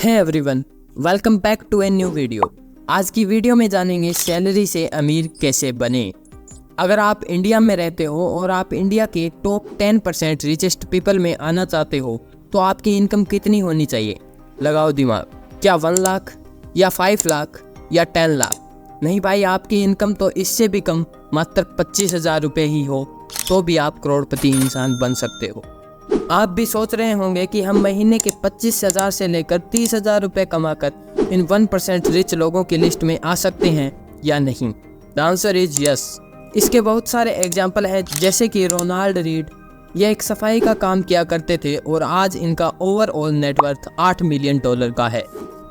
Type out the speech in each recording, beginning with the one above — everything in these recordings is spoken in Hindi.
है everyone, welcome back to a new video. आज की वीडियो में जानेंगे सैलरी से अमीर कैसे बने। अगर आप इंडिया में रहते हो और आप इंडिया के टॉप 10% रिचेस्ट पीपल में आना चाहते हो तो आपकी इनकम कितनी होनी चाहिए? लगाओ दिमाग। क्या 1 लाख या 5 लाख या 10 लाख? नहीं भाई, आपकी इनकम तो इससे भी कम, मात्र 25,000 रुपये ही हो तो भी आप करोड़पति इंसान बन सकते हो। आप भी सोच रहे होंगे कि हम महीने के 25,000 से लेकर 30,000 रुपये कमाकर इन 1% रिच लोगों की लिस्ट में आ सकते हैं या नहीं? The answer is yes. इसके बहुत सारे एग्जाम्पल हैं, जैसे कि रोनाल्ड रीड। यह एक सफाई का काम किया करते थे और आज इनका ओवरऑल नेटवर्थ $8 मिलियन का है।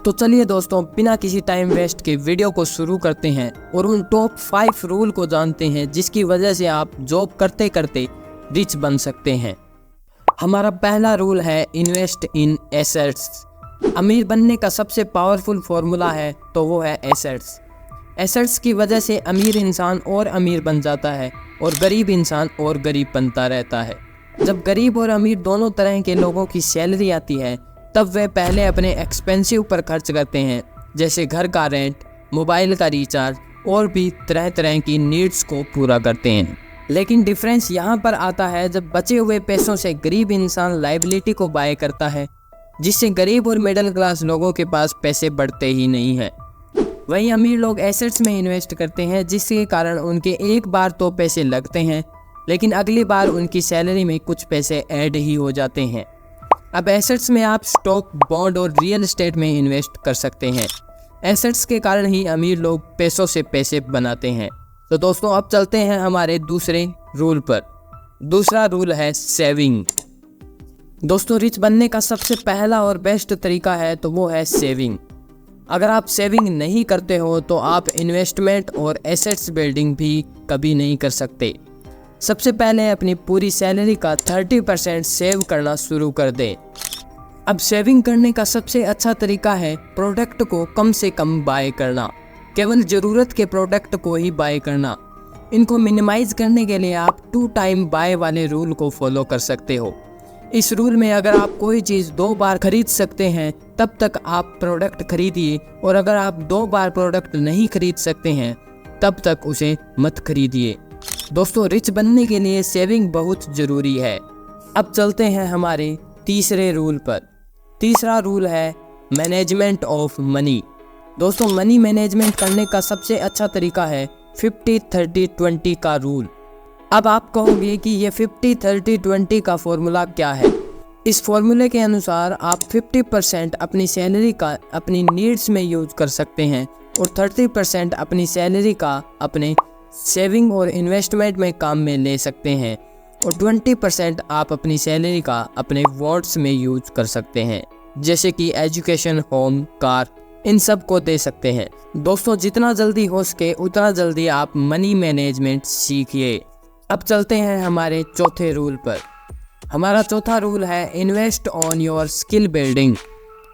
तो चलिए दोस्तों, बिना किसी टाइम वेस्ट के वीडियो को शुरू करते हैं और उन टॉप 5 रूल को जानते हैं जिसकी वजह से आप जॉब करते करते रिच बन सकते हैं। हमारा पहला रूल है इन्वेस्ट इन एसेट्स। अमीर बनने का सबसे पावरफुल फॉर्मूला है तो वो है एसेट्स। एसेट्स की वजह से अमीर इंसान और अमीर बन जाता है और गरीब इंसान और गरीब बनता रहता है। जब गरीब और अमीर दोनों तरह के लोगों की सैलरी आती है तब वे पहले अपने एक्सपेंसिव पर खर्च करते हैं, जैसे घर का रेंट, मोबाइल का रिचार्ज और भी तरह तरह की नीड्स को पूरा करते हैं। लेकिन डिफरेंस यहाँ पर आता है जब बचे हुए पैसों से गरीब इंसान लाइबिलिटी को बाय करता है, जिससे गरीब और मिडिल क्लास लोगों के पास पैसे बढ़ते ही नहीं हैं। वहीं अमीर लोग एसेट्स में इन्वेस्ट करते हैं, जिसके कारण उनके एक बार तो पैसे लगते हैं लेकिन अगली बार उनकी सैलरी में कुछ पैसे ऐड ही हो जाते हैं। अब एसेट्स में आप स्टॉक, बॉन्ड और रियल एस्टेट में इन्वेस्ट कर सकते हैं। एसेट्स के कारण ही अमीर लोग पैसों से पैसे बनाते हैं। तो दोस्तों, अब चलते हैं हमारे दूसरे रूल पर। दूसरा रूल है सेविंग। दोस्तों, रिच बनने का सबसे पहला और बेस्ट तरीका है तो वो है सेविंग। अगर आप सेविंग नहीं करते हो तो आप इन्वेस्टमेंट और एसेट्स बिल्डिंग भी कभी नहीं कर सकते। सबसे पहले अपनी पूरी सैलरी का 30% सेव करना शुरू कर दें। अब सेविंग करने का सबसे अच्छा तरीका है प्रोडक्ट को कम से कम बाय करना, केवल ज़रूरत के प्रोडक्ट को ही बाय करना। इनको मिनिमाइज करने के लिए आप 2 टाइम बाय वाले रूल को फॉलो कर सकते हो। इस रूल में अगर आप कोई चीज़ 2 बार खरीद सकते हैं तब तक आप प्रोडक्ट खरीदिए, और अगर आप 2 बार प्रोडक्ट नहीं खरीद सकते हैं तब तक उसे मत खरीदिए। दोस्तों, रिच बनने के लिए सेविंग बहुत ज़रूरी है। अब चलते हैं हमारे तीसरे रूल पर। तीसरा रूल है मैनेजमेंट ऑफ मनी। दोस्तों, मनी मैनेजमेंट करने का सबसे अच्छा तरीका है 50-30-20 का रूल। अब आप कहोगे कि ये 50-30-20 का फॉर्मूला क्या है? इस फॉर्मूले के अनुसार आप 50% अपनी सैलरी का अपनी नीड्स में यूज कर सकते हैं और 30% अपनी सैलरी का अपने सेविंग और इन्वेस्टमेंट में काम में ले सकते हैं, और 20% आप अपनी सैलरी का अपने वॉन्ट्स में यूज कर सकते हैं, जैसे कि एजुकेशन, होम, कार, इन सब को दे सकते हैं। दोस्तों, जितना जल्दी हो सके उतना जल्दी आप मनी मैनेजमेंट सीखिए। अब चलते हैं हमारे चौथे रूल पर। हमारा चौथा रूल है invest on your skill building.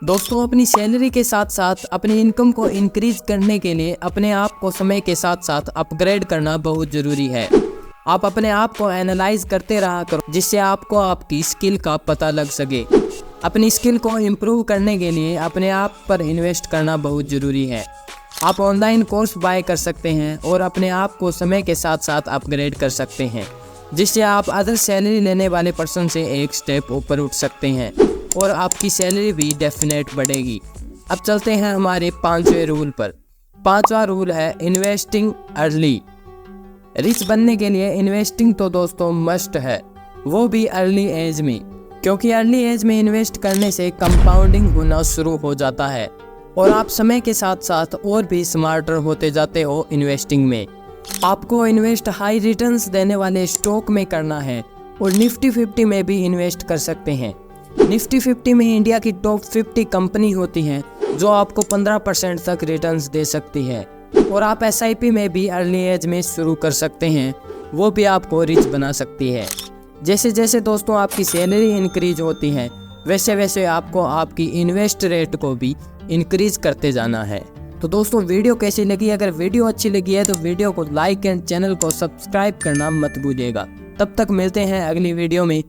दोस्तों, अपनी सैलरी के साथ साथ अपनी इनकम को इंक्रीज करने के लिए अपने आप को समय के साथ साथ अपग्रेड करना बहुत ज़रूरी है। आप अपने आप को एनालाइज करते रहा करो, जिससे आपको आपकी स्किल का पता लग सके। अपनी स्किल को इम्प्रूव करने के लिए अपने आप पर इन्वेस्ट करना बहुत ज़रूरी है। आप ऑनलाइन कोर्स बाय कर सकते हैं और अपने आप को समय के साथ साथ अपग्रेड कर सकते हैं, जिससे आप अदर सैलरी लेने वाले पर्सन से एक स्टेप ऊपर उठ सकते हैं और आपकी सैलरी भी डेफिनेट बढ़ेगी। अब चलते हैं हमारे 5वें रूल पर। 5वां रूल है इन्वेस्टिंग अर्ली। रिच बनने के लिए इन्वेस्टिंग तो दोस्तों मस्ट है, वो भी अर्ली एज में, क्योंकि अर्ली एज में इन्वेस्ट करने से कंपाउंडिंग होना शुरू हो जाता है और आप समय के साथ साथ और भी स्मार्टर होते जाते हो इन्वेस्टिंग में। आपको इन्वेस्ट हाई रिटर्न्स देने वाले स्टॉक में करना है और निफ्टी 50 में भी इन्वेस्ट कर सकते हैं। निफ्टी 50 में इंडिया की टॉप 50 कंपनी होती हैं जो आपको 15% तक रिटर्न्स दे सकती है, और आप SIP में भी अर्ली एज में शुरू कर सकते हैं, वो भी आपको रिच बना सकती है। जैसे जैसे दोस्तों आपकी सैलरी इंक्रीज होती है वैसे वैसे आपको आपकी इन्वेस्ट रेट को भी इंक्रीज करते जाना है। तो दोस्तों, वीडियो कैसी लगी? अगर वीडियो अच्छी लगी है तो वीडियो को लाइक एंड चैनल को सब्सक्राइब करना मत भूलिएगा। तब तक मिलते हैं अगली वीडियो में।